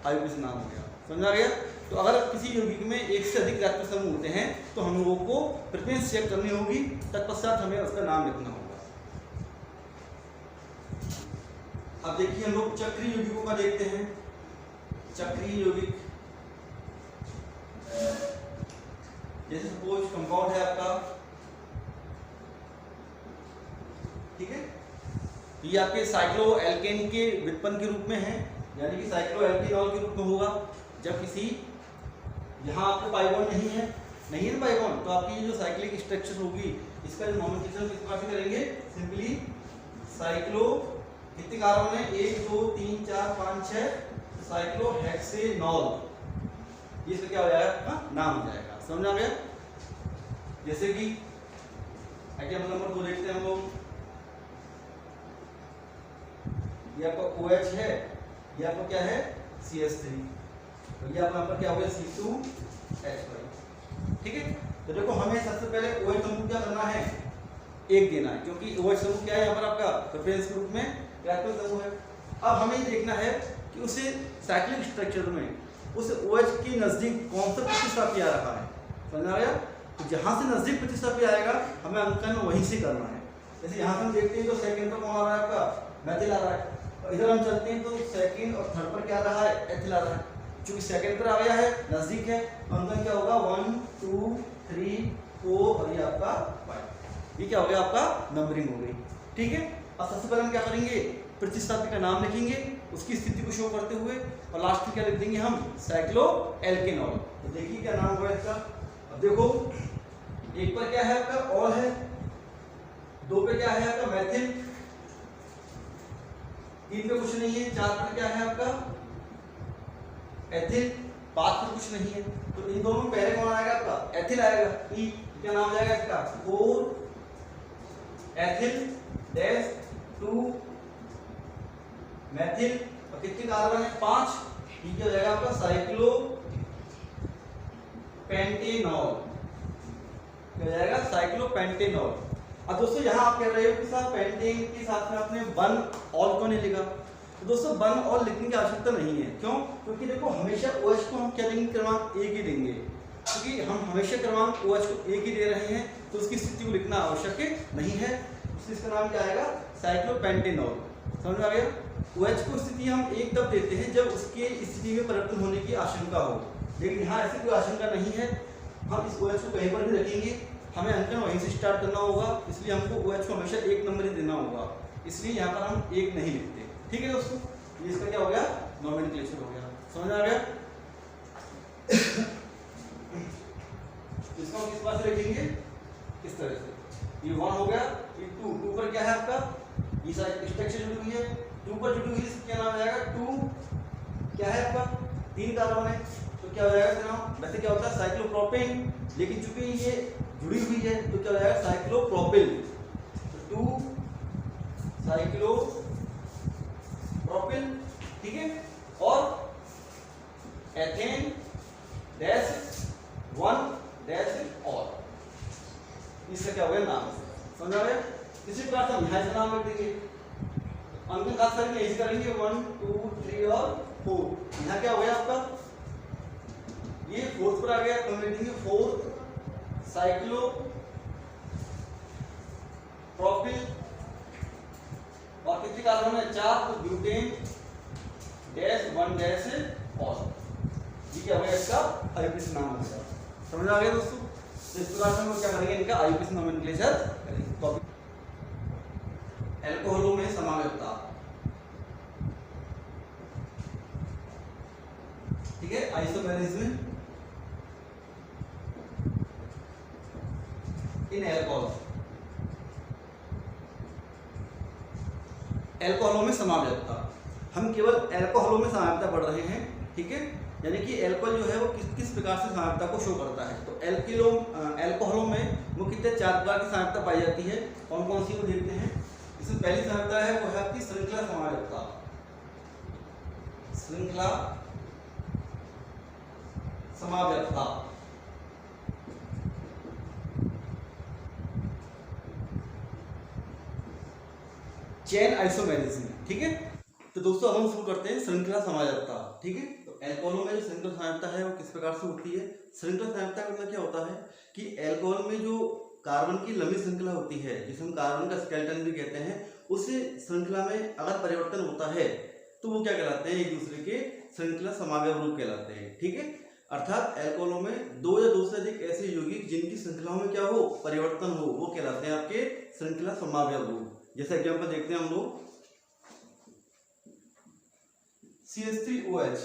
IUPAC नाम हो गया। समझ आ गया? तो अगर किसी यौगिक में एक से अधिक क्रियात्मक समूह होते हैं तो हम लोगों को प्रेफरेंस चेक करनी होगी, तत्पश्चात हमें उसका नाम लिखना होगा। अब देखिए हम लोग चक्रीय यौगिकों का देखते हैं। चक्रीय यौगिक जैसे सपोज कंपाउंड है आपका, ठीक है, ये आपके साइक्लोएल्केन के व्युत्पन्न के रूप में है, यानी कि साइक्लोएल्केनॉल के रूप में होगा। जब किसी यहाँ आपको पाई बॉन्ड नहीं है ना पाई बॉन्ड, तो आपकी जो साइक्लिक स्ट्रक्चर होगी इसका जो नोमेनक्लेचर किस प्रकार से करेंगे, सिंपली साइक्लो, कितने कार्बन है, 1 2 3 4 5 6, साइक्लोहेक्सेनॉल। ये इसका क्या हो जाएगा, नाम हो जाएगा। समझ आ गया? जैसे कि एग्जाम्पल नंबर 2 देखते हैं हम लोग। ये आपका OH है, ये आपका क्या है, CH3। तो ये आपका यहाँ पर क्या हो गया, C2H5। ठीक है। तो देखो हमें सबसे पहले OH समूह क्या करना है, एक देना है, क्योंकि OH समूह क्या है यहाँ पर आपका प्रेफरेंस ग्रुप में इलेक्ट्रॉन समूह है। अब हमें देखना है कि उसे साइक्लिक स्ट्रक्चर में उस OH के नजदीक कौन सा प्रतिस्थापी आ रहा है, समझ आ गया। तो जहाँ से नजदीक प्रतिस्थापी आएगा हमें अंकन वहीं से करना है। जैसे यहाँ से हम देखते हैं तो सेकंड पर कौन आ रहा है आपका, मेथिल आ रहा है। और इधर हम चलते हैं तो सेकंड और थर्ड पर क्या आ रहा है, एथिल आ रहा है। क्योंकि सेकंड पर आ गया है, नजदीक है, तो अंकन क्या होगा 1 2 3 4 और ये आपका 5। ये क्या हो गया, आपका नंबरिंग हो गई। ठीक है। अब सबसे पहले हम क्या करेंगे, प्रतिस्थापी का नाम लिखेंगे उसकी स्थिति को शो करते हुए, और लास्ट में क्या लिख देंगे हम, साइक्लोएल्केनॉल। तो देखिए क्या नाम हुआ इसका। अब देखो एक पर क्या है आपका ऑल है, दो पे क्या है आपका मेथिल, तीन पे कुछ नहीं है, चार पर क्या है आपका एथिल, पांच पर कुछ नहीं है। तो इन दोनों में पहले कौन आएगा आपका, एथिल आएगा। ई क्या नाम जाएगा इसका, 4 एथिल डैश 2 मेथिल, और कितने कार्बन है 5। ये क्या हो जाएगा आपका साइक्लो पेंटेनॉल, क्या हो जाएगा साइक्लोपेंटेनॉल। अब दोस्तों यहाँ आप कह रहे हो कि साहब पेंटेन के साथ में आपने 1 ऑल क्यों नहीं लिखा। तो दोस्तों 1 ऑल लिखने की आवश्यकता नहीं है। क्यों, क्योंकि देखो हमेशा OH को हम क्या देंगे, क्रमांक 1 ही देंगे, क्योंकि हम हमेशा क्रमांक OH को 1 ही दे रहे हैं, तो उसकी स्थिति को लिखना आवश्यक नहीं है। इसका नाम क्या आएगा, साइक्लोपेंटेनॉल। समझ में आ गया। OH को स्थिति हम एक तब देते हैं जब उसके स्थिति में परिवर्तन होने की आशंका हो, लेकिन यहाँ ऐसी कोई आशंका नहीं है। हम इस OH को कहीं पर भी रखेंगे, हमें अंकन वहीं से स्टार्ट करना होगा, इसलिए हमको OH को हमेशा 1 नंबर ही देना होगा, इसलिए यहाँ पर हम 1 नहीं लिखते। ठीक है दोस्तों, ये इसका क्या हो गया, नोमेनक्लेचर हो गया। समझ आ गया। इसको हम किस बात से लिखेंगे, इस तरह से। ये 1 हो गया, ये 2 पर क्या है आपका, ये सारी स्ट्रक्चर जुड़ी हुई है, 2 पर जुड़ी हुई क्या नाम आएगा, 2 क्या है आपका 3 कार्बन है, तो क्या हो जाएगा इसका नाम। वैसे क्या होता है साइक्लोप्रोपेन, लेकिन चूंकि ये जुड़ी हुई है तो क्या हो जाएगा साइक्लोप्रोपिल। तो 2 साइक्लोप्रोपिल, ठीक है। और एथेन डैश 1 डैश और, इसका क्या हो गया नाम, समझ आ गया। इसी प्रकार से हम यहाँ से नाम रख देंगे, अंकन खास करके ऐसे करेंगे 1 2 3 और 4। यहाँ क्या हो गया आपका, ये 4th पर आ गया, तो हम लिख देंगे 4 साइक्लो प्रोपिल, और कितने कार्बन है 4, तो ब्यूटेन डैश 1 डैश और। ये क्या हो गया, इसका आईयूपीएसी नाम हो गया। समझ आ गया दोस्तों। तो इस प्रकार से हम क्या करेंगे, इनका आईयूपीएसी नोमेनक्लेचर करेंगे। तो अल्कोहलों में समावेशता, ठीक है, आइसोमेरिज्म इन एल्कोहल, एल्कोहलों में समावेशता। हम केवल एल्कोहलों में समावेशता पढ़ रहे हैं, ठीक है। यानी कि एल्कोहल जो है वो किस किस प्रकार से समावेशता को शो करता है। तो एल्कोहलों में मुख्यतः 4 प्रकार की समावेशता पाई जाती है। कौन कौन सी वो देखते हैं। इसमें पहली समावेशता है वो है आपकी श्रृंखला समावेशता, श्रृंखला समावेशता। चेन आइसोमेरिज्म, ठीक है। तो दोस्तों हम शुरू करते हैं श्रृंखला समावेशता, ठीक है। तो एल्कोहलों में जो श्रृंखला समावेशता है वो किस प्रकार से होती है। श्रृंखला समावेशता का मतलब क्या होता है कि एल्कोहल में जो कार्बन की लंबी श्रृंखला होती है, जिसे हम कार्बन का स्केलेटन भी कहते हैं, उस श्रृंखला में अगर परिवर्तन होता है तो वो क्या कहलाते हैं, एक दूसरे के श्रृंखला समावयव रूप कहलाते हैं, ठीक है। अर्थात एल्कोहलों में 2 या 2 से अधिक ऐसे यौगिक जिनकी श्रृंखलाओं में क्या हो, परिवर्तन हो, वो कहलाते हैं आपके श्रृंखला समावयव रूप। जैसे एग्जांपल देखते हैं हम लोग, CH3OH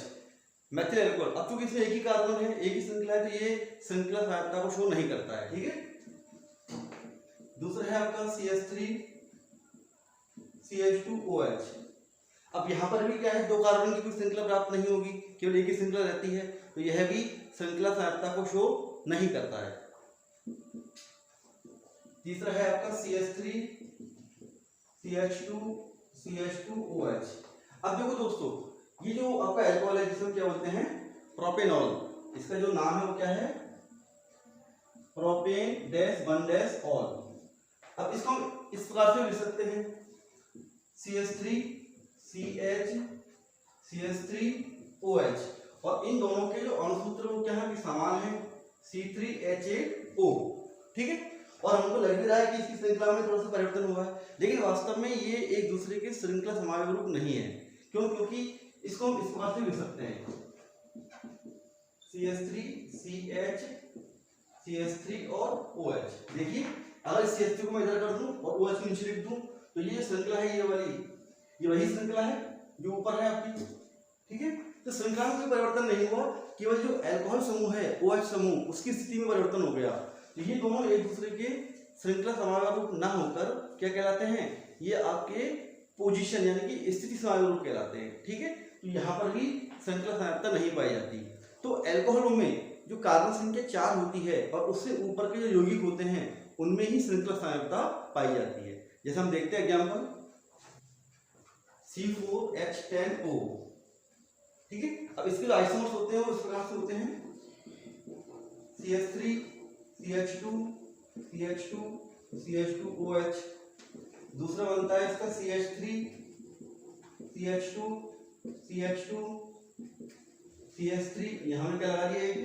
मेथिल एल्कोहल। अब चूंकि इसमें एक ही कार्बन है, एक ही श्रृंखला है, तो ये श्रृंखला समावेशता को शो नहीं करता है, ठीक है। दूसरा है आपका CH3 CH2OH। अब यहाँ पर भी क्या है, 2 कार्बन की कोई श्रृंखला प्राप्त नहीं होगी, केवल एक ही श्रृंखला रहती है, तो यह भी श्रृंखला समावेशता को शो नहीं करता है। तीसरा है आपका CH3 CH2 CH2OH। अब देखो दोस्तों, ये जो आपका एल्कोहल है जिसे हम क्या बोलते हैं, प्रोपेनॉल, इसका जो नाम है वो क्या है, प्रोपेन डैश 1 डैश ऑल। अब इसको हम इस प्रकार से लिख सकते हैं CH3 CH CH3OH, और इन दोनों के जो अणुसूत्र वो क्या है कि समान है C3H8O, ठीक है। और हमको लग भी रहा है कि इसकी श्रृंखला में थोड़ा सा परिवर्तन हुआ है, लेकिन वास्तव में ये एक दूसरे के श्रृंखला समावेश रूप नहीं है। क्यों? क्योंकि इसको हम इस प्रकार से लिख सकते हैं CH3 CH CH3 और OH। देखिए अगर CH3 को मैं इधर कर दूं और OH को नीचे लिख दूं तो ये श्रृंखला है, ये वाली, ये वही श्रृंखला है जो ऊपर है आपकी, ठीक है। तो श्रृंखला में कोई परिवर्तन नहीं हुआ, केवल जो अल्कोहल समूह है OH समूह उसकी स्थिति में परिवर्तन हो गया। तो ये दोनों एक दूसरे के श्रृंखला समावेश रूप ना होकर क्या कहलाते हैं, ये आपके पोजीशन यानी कि स्थिति समावेश रूप कहलाते हैं, ठीक है। तो यहाँ पर भी श्रृंखला समावेशता नहीं पाई जाती। तो अल्कोहलों में जो कार्बन संख्या 4 होती है और उससे ऊपर के जो यौगिक होते हैं उनमें ही श्रृंखला समावेशता पाई जाती है। जैसे हम देखते हैं एग्जाम्पल C4H10O, ठीक है। अब इसके जो आइसोमर्स होते हैं वो इस प्रकार से होते हैं CH3 CH2 CH2 CH2OH। दूसरा बनता है इसका CH3 CH2 CH2 CH3, यहाँ में क्या लगा दिया, एक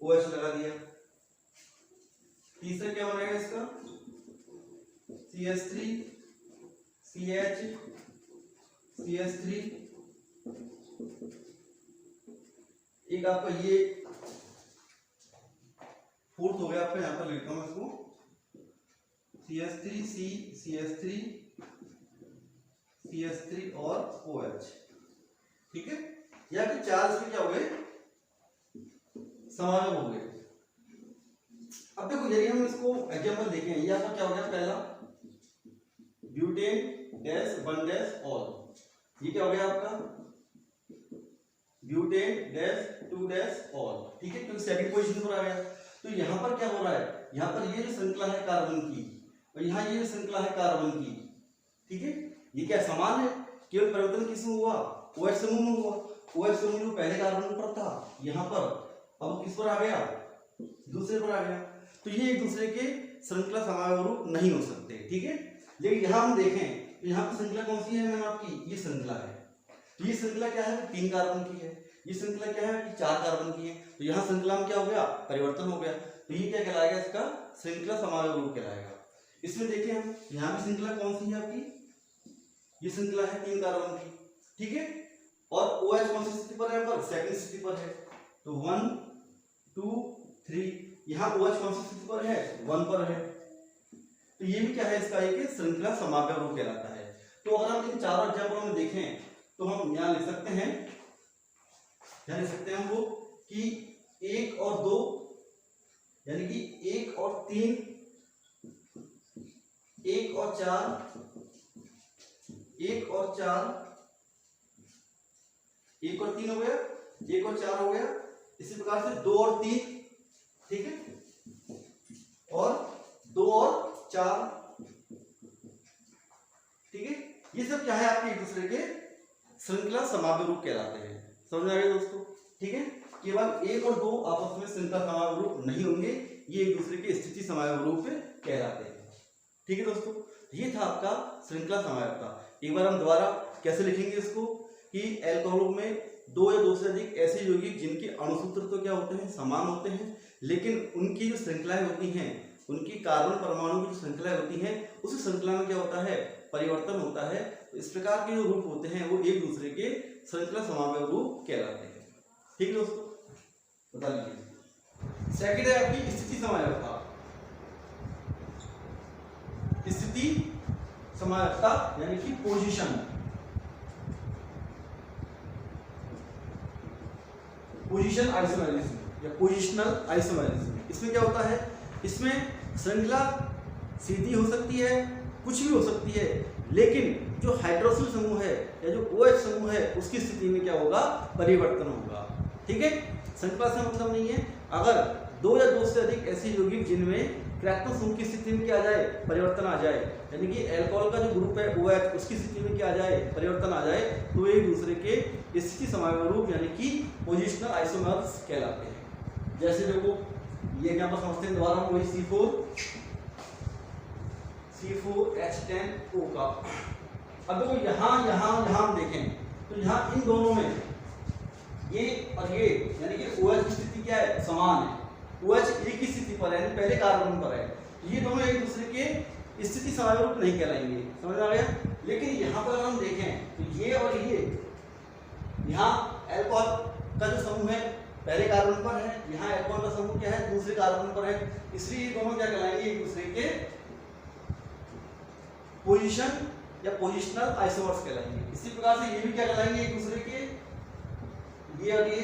OH लगा दिया। तीसरा क्या बनेगा इसका CH3 CH CH3, एक आपका ये फोर्थ हो गया आपका, यहाँ पर लिखता हूं इसको CH3 C CH3 CH3 और OH, ठीक है। या कि 4 इसमें क्या हो गए, समागम हो गए। अब देखो यदि हम इसको एग्जांपल देखें, ये आपका क्या हो गया, पहला ब्यूटेन डैश 1 डैश ऑल, ये क्या हो गया आपका ब्यूटेन डैश 2 डैश ऑल, ठीक है, क्योंकि सेकंड पोजीशन पर आ गया। तो यहाँ पर क्या हो रहा है, यहाँ पर ये जो श्रृंखला है कार्बन की और यहाँ ये जो श्रृंखला है कार्बन की, ठीक है, ये क्या समान है, केवल परिवर्तन किसमें हुआ, OH समूह में हुआ। OH समूह जो पहले कार्बन पर था यहाँ पर, अब किस पर आ गया, दूसरे पर आ गया। तो ये एक दूसरे के श्रृंखला समावेश रूप नहीं हो सकते, ठीक है। लेकिन यहाँ हम देखें तो यहाँ पर श्रृंखला कौन सी है मैम आपकी, ये श्रृंखला है। तो ये श्रृंखला क्या है, 3 कार्बन की है, ये श्रृंखला क्या है कि 4 कार्बन की है। तो यहाँ श्रृंखला में क्या हो गया, परिवर्तन हो गया। तो ये क्या कहलाएगा, इसका श्रृंखला समावेश रूप कहलाएगा। इसमें देखिए हम यहाँ भी श्रृंखला कौन सी है आपकी, ये श्रृंखला है 3 कार्बन की, ठीक है। और OH कौन सी स्थिति पर है, पर सेकंड स्थिति पर है। तो 1 2 3, यहाँ OH कौन सी स्थिति पर है, 1 पर है। तो ये भी क्या है, इसका एक श्रृंखला समावेश रूप कहलाता है। तो अगर हम इन चारों एग्जाम्पलों में देखें तो हम यहाँ लिख सकते हैं, यहाँ लिख सकते हैं हम वो कि 1 और 2 यानी कि 1 और 3, 1 और 4, 1 और 4, 1 और 3 हो गया, 1 और 4 हो गया। इसी प्रकार से 2 और 3, ठीक है, और 2 और 4, ठीक है। ये सब क्या है आपके एक दूसरे के श्रृंखला समावेश रूप कहलाते हैं। समझ में आ गया दोस्तों, ठीक है। केवल 1 और 2 आपस में श्रृंखला समावेश रूप नहीं होंगे, ये एक दूसरे के स्थिति समावेश रूप कहलाते हैं, ठीक है दोस्तों। ये था आपका श्रृंखला समावेशता। एक बार हम दोबारा कैसे लिखेंगे इसको कि अल्कोहलों में 2 या 2 से अधिक ऐसे यौगिक जिनके अणुसूत्र तो क्या होते हैं, समान होते हैं, लेकिन उनकी जो श्रृंखलाएं होती हैं, उनकी कार्बन परमाणु की जो श्रृंखलाएं होती हैं, उस श्रृंखला में क्या होता है, परिवर्तन होता है। तो इस प्रकार के जो रूप होते हैं वो एक दूसरे के श्रृंखला समावेश रूप कहलाते हैं, ठीक है दोस्तों, बता लीजिए। सेकंड है आपकी स्थिति समावेशता। स्थिति समावेशता यानी कि पोजीशन, पोजीशन आइसोमेरिज्म या पोजिशनल आइसोमेरिज्म। इसमें क्या होता है, इसमें श्रृंखला सीधी हो सकती है, कुछ भी हो सकती है, लेकिन जो हाइड्रोक्सिल समूह है या जो OH समूह है उसकी स्थिति में क्या होगा, परिवर्तन होगा, ठीक है। श्रृंखला से मतलब नहीं है, अगर 2 या 2 से अधिक ऐसे यौगिक जिनमें क्रैक्टन समूह की स्थिति में क्या आ जाए, परिवर्तन आ जाए, यानी कि अल्कोहल का जो ग्रुप है OH उसकी स्थिति में क्या आ जाए, परिवर्तन आ जाए, तो एक दूसरे के स्थिति समावेश रूप यानी कि पोजिशनल आइसोमर्स कहलाते हैं। जैसे देखो ये एग्जाम्पल समझते हैं दोबारा हम वही C4H10O का। अब देखो यहाँ यहाँ यहाँ हम देखें तो यहाँ इन दोनों में ये और ये यानी कि OH की स्थिति क्या है, समान है। OH एक ही स्थिति पर है, यानी पहले कार्बन पर है। ये दोनों एक दूसरे के स्थिति समानुरूप नहीं कहलाएंगे, समझ आ गया। लेकिन यहाँ पर अगर हम देखें तो ये और ये, यहाँ एल्कोहल का जो समूह है पहले कार्बन पर है, यहाँ एल्कोहल का समूह क्या है, दूसरे कार्बन पर है। इसलिए ये दोनों क्या कहलाएंगे, एक दूसरे के पोजीशन या पोजिशनल आइसोमर्स कहलाएंगे। इसी प्रकार से ये भी क्या कहलाएंगे, एक दूसरे के ये और ये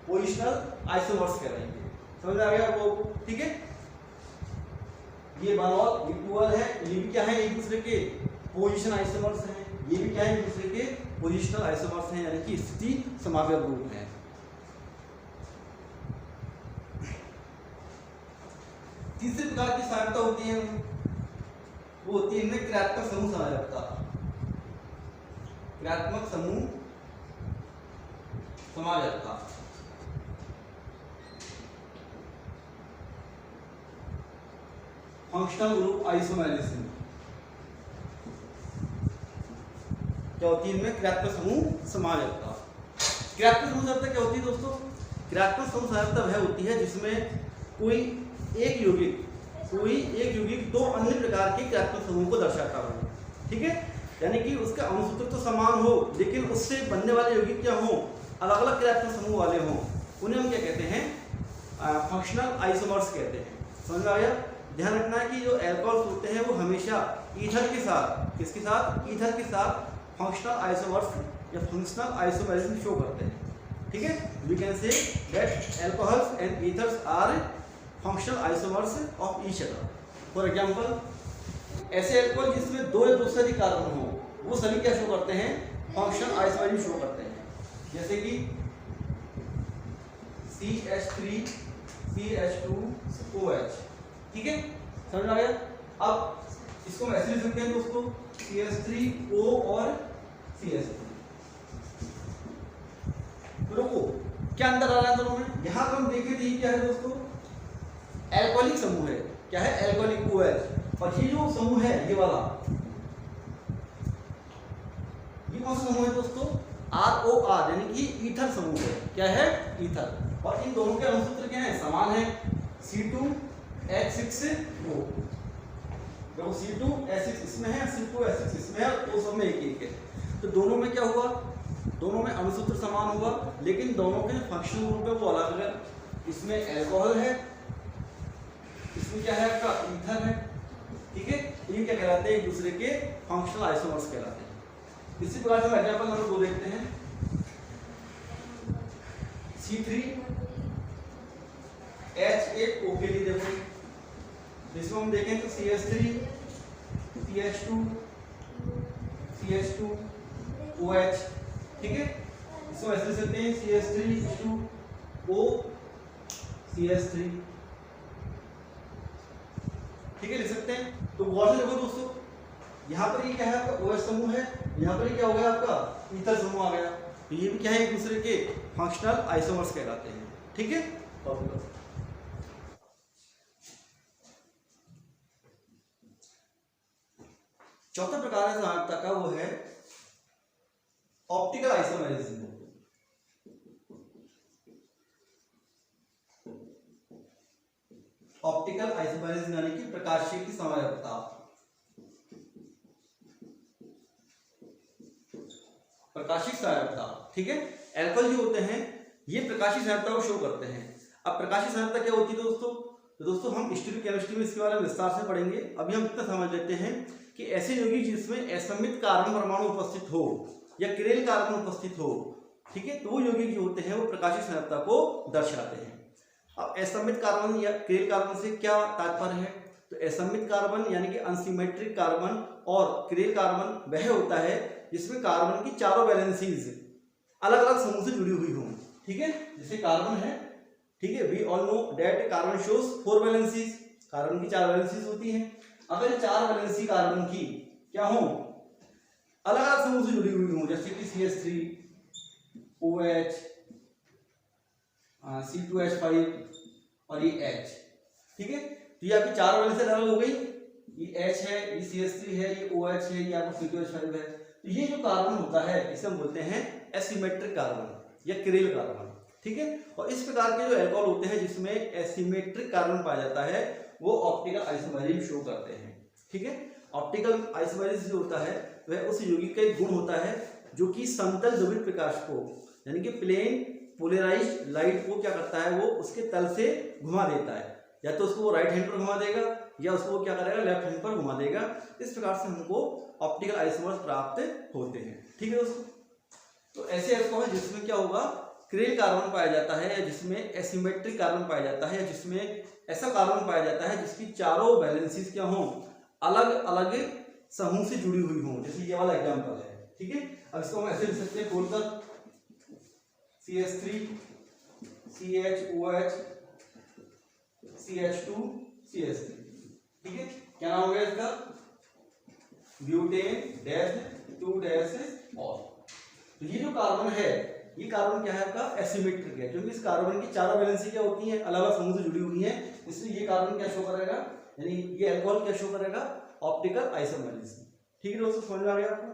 पोजिशनल आइसोमर्स कहलाएंगे, समझ आ गया आपको, ठीक है। ये 1 और ये 12 है, ये भी क्या है, एक दूसरे के पोजीशन आइसोमर्स हैं। ये भी क्या है, एक दूसरे के पोजिशनल आइसोमर्स हैं, यानी कि स्थिति समावयव रूप है। तीसरे प्रकार की सहायता होती है वो होती है इनमें क्रियात्मक समूह सहायकता। क्रियात्मक समूह समायकता फंक्शनल ग्रुप आइसोमेरिज्म क्या होती है इनमें, क्रियात्मक समूह समायकता। क्रियात्मक समूह सहायकता क्या होती है दोस्तों, क्रियात्मक समूह सहायकता वह होती है जिसमें कोई एक यौगिक दो अन्य प्रकार के क्रियात्मक समूह को दर्शाता हो, ठीक है। यानी कि उसका अणुसूत्र तो समान हो लेकिन उससे बनने वाले यौगिक क्या हो, अलग अलग क्रियात्मक समूह वाले हों, उन्हें हम क्या कहते हैं, फंक्शनल आइसोमर्स कहते हैं, समझ में आया। ध्यान रखना है कि जो एल्कोहल्स होते हैं वो हमेशा ईथर के साथ, किसके साथ, ईथर के साथ फंक्शनल आइसोमर्स या फंक्शनल आइसोमेरिज्म शो करते हैं, ठीक है। We can say that alcohols and ethers are functional isomers of each other. For example, ऐसे एल्कोहल जिसमें दो या दो से अधिक कार्बन हो वो सभी क्या शो करते हैं, फंक्शनल आइसोमेरिज्म शो करते हैं। जैसे कि CH3 CH2OH, ठीक है, समझ में आ गया। अब इसको हम ऐसे लिख सकते हैं दोस्तों, CH3O और CH3। देखो क्या अंतर आ रहा है दोनों में, यहां पर हम देखें तो ये क्या है दोस्तों, एल्कोहलिक समूह है, क्या है, एल्कोहलिक OH। और ये जो समूह है ये वाला, ये कौन सा समूह है दोस्तों, ROR, यानी कि ईथर समूह है, क्या है, ईथर। और इन दोनों के अणुसूत्र क्या है, समान है, C2H6O। देखो C2H6 इसमें है, C2H6 इसमें है, तो सब में एक एक है। तो दोनों में क्या हुआ, दोनों में अणुसूत्र समान हुआ लेकिन दोनों के फंक्शनल ग्रुप है वो अलग अलग। इसमें एल्कोहल है, इसमें क्या है आपका, ईथर है, ठीक है। ये क्या कहलाते हैं, एक दूसरे के फंक्शनल आइसोमर्स कहलाते हैं। इसी प्रकार से एग्जांपल नंबर 2 देखते हैं, C3H8O के लिए देखो, जिसमें हम देखें तो CH3 CH2 CH2OH, ठीक है। इसको ऐसे लिख सकते हैं, CH3O CH3, ठीक है, लिख सकते हैं। तो गौर से देखो दोस्तों, यहाँ पर ये क्या है आपका OH समूह है, यहाँ पर ये क्या हो गया आपका ईथर समूह आ गया। तो ये भी क्या है, एक दूसरे के फंक्शनल आइसोमर्स कहलाते हैं, ठीक है। चौथा प्रकार है सहायकता का, वो है ऑप्टिकल आइसोमेरिज्म। ऑप्टिकल आइसोमेरिज्म यानी कि प्रकाशीय की समायकता। प्रकाशिक सहायकता, ठीक है। एल्कोहल जो होते हैं ये प्रकाशिक सहायकता को शो करते हैं। अब प्रकाशिक सहायकता क्या होती है दोस्तों, तो दोस्तों हम स्टीरियोकेमिस्ट्री में इसके बारे में विस्तार से पढ़ेंगे। अभी हम इतना समझ लेते हैं कि ऐसे यौगिक जिसमें असममित कार्बन परमाणु उपस्थित हो या किरेल कार्बन उपस्थित हो, ठीक है, तो वो यौगिक जो होते हैं वो प्रकाशिक सहायकता को दर्शाते हैं। अब असममित कार्बन या किरेल कार्बन से क्या तात्पर्य है, तो असममित कार्बन यानी कि अनसिमेट्रिक कार्बन और किरेल कार्बन वह होता है जिसमें कार्बन की चारों वैलेंसीज अलग अलग समूह से जुड़ी हुई हों, ठीक है। जैसे कार्बन है, ठीक है, we all know that carbon shows 4 valencies, carbon की 4 वैलेंसीज होती हैं। अगर 4 वैलेंसी कार्बन की क्या हो, अलग अलग समूह से जुड़ी हुई हों, जैसे कि CH3OH, C2H5, और ये H, ठीक है। तो ये आपकी चार वैलेंसी अलग हो गई, ये H है, ये CH3 है, ये OH है, ये आपका C2H5 है। तो ये जो कार्बन होता है इसे हम बोलते हैं एसिमेट्रिक कार्बन या क्रिल कार्बन, ठीक है। और इस प्रकार के जो एल्कोहल होते हैं जिसमें एसिमेट्रिक कार्बन पाया जाता है वो ऑप्टिकल आइसोमेरिज्म शो करते हैं, ठीक है। ऑप्टिकल आइसोमेरिज्म जो होता है वह उस यौगिक का एक गुण होता है जो कि समतल ध्रुवित प्रकाश को यानी कि प्लेन पोलराइज्ड लाइट को क्या करता है, वो उसके तल से घुमा देता है, या तो उसको वो राइट हैंड पर घुमा देगा या उसको क्या करेगा, लेफ्ट हैंड पर घुमा देगा। इस प्रकार से हमको ऑप्टिकल आइसोमर्स प्राप्त होते हैं, ठीक है दोस्तों। तो ऐसे एल्कोहल जिसमें क्या होगा, क्रिल कार्बन पाया जाता है, या जिसमें एसिमेट्रिक कार्बन पाया जाता है, जिसमें ऐसा कार्बन पाया जाता है जिसकी चारों वैलेंसीज क्या हों, अलग अलग समूह से जुड़ी हुई हों, जैसे ये वाला एग्जांपल है, ठीक है। अब इसको हम ऐसे लिख सकते हैं खोलकर, CH3 CHOH CH2 CH3, ठीक है। क्या नाम हो गया इसका, ब्यूटेन डैश 2 डैश ऑल। तो ये जो कार्बन है, ये कार्बन क्या है आपका, एसिमेट्रिक है, क्योंकि इस कार्बन की चारों वैलेंसी क्या होती है, अलग अलग समूह से जुड़ी हुई है, इसलिए ये कार्बन क्या शो करेगा, यानी ये अल्कोहल क्या शो करेगा, ऑप्टिकल आइसोमेरिज्म, ठीक है दोस्तों, समझ में आ गया आपको,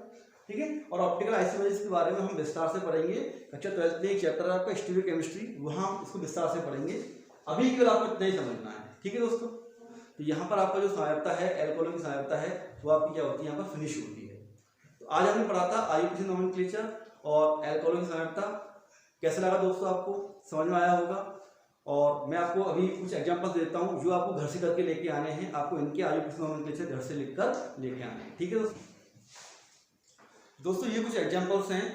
ठीक है। और ऑप्टिकल आइसोमेरिज्म के बारे में हम विस्तार से पढ़ेंगे, कक्षा 12th में एक चैप्टर है आपका स्टीरियोकेमिस्ट्री, वहां हम इसको विस्तार से पढ़ेंगे, अभी केवल आपको इतना ही समझना है, ठीक है दोस्तों। तो यहाँ पर आपका जो सहायकता है, एल्कोहल की सहायकता है, वो आपकी क्या होती है, यहाँ पर फिनिश होती है। तो आज हमने पढ़ा था IUPAC नोमेनक्लेचर और एल्कोहल की सहायकता। कैसा लगा दोस्तों, आपको समझ में आया होगा। और मैं आपको अभी कुछ एग्जांपल्स देता हूँ जो आपको घर से करके लेके आने हैं, आपको इनके IUPAC नोमेनक्लेचर घर से लिखकर लेके आने हैं, ठीक है दोस्तों। ये कुछ एग्जांपल्स हैं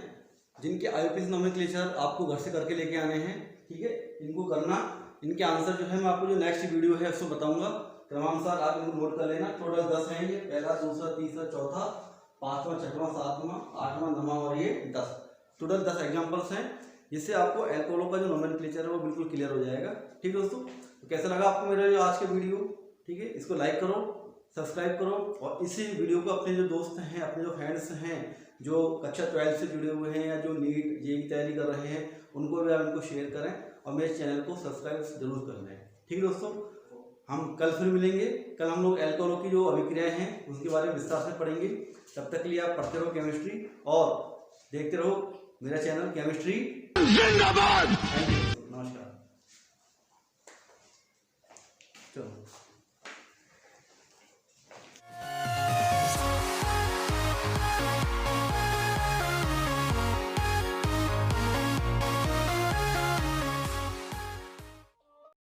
जिनके IUPAC नोमेनक्लेचर आपको घर से करके लेके आने हैं, ठीक है। इनको करना, इनके आंसर जो है मैं आपको जो नेक्स्ट वीडियो है उसको बताऊंगा, क्रमानुसार आप इनको नोट कर लेना। टोटल 10 हैं ये, पहला, दूसरा, तीसरा, चौथा, पांचवा, छठवां, सातवां, आठवां, नौवां और ये 10, टोटल 10 एग्जांपल्स हैं, जिससे आपको एल्कोहलों का जो नोमेनक्लेचर है वो बिल्कुल क्लियर हो जाएगा, ठीक है दोस्तों। तो कैसा लगा आपको मेरा जो आज का वीडियो, ठीक है। इसको लाइक करो, सब्सक्राइब करो, और इसी वीडियो को अपने जो दोस्त हैं, अपने जो फ्रेंड्स हैं जो कक्षा 12 से जुड़े हुए हैं या जो नीट जेईई तैयारी कर रहे हैं, उनको भी आप इनको शेयर करें और मेरे चैनल को सब्सक्राइब जरूर कर लें, ठीक है दोस्तों। हम कल फिर मिलेंगे, कल हम लोग एल्कोहलों की जो अभिक्रियाएं हैं उसके बारे में विस्तार से पढ़ेंगे। तब तक के लिए आप पढ़ते रहो केमिस्ट्री और देखते रहो मेरा चैनल केमिस्ट्री जिंदाबाद। नमस्कार, चलो।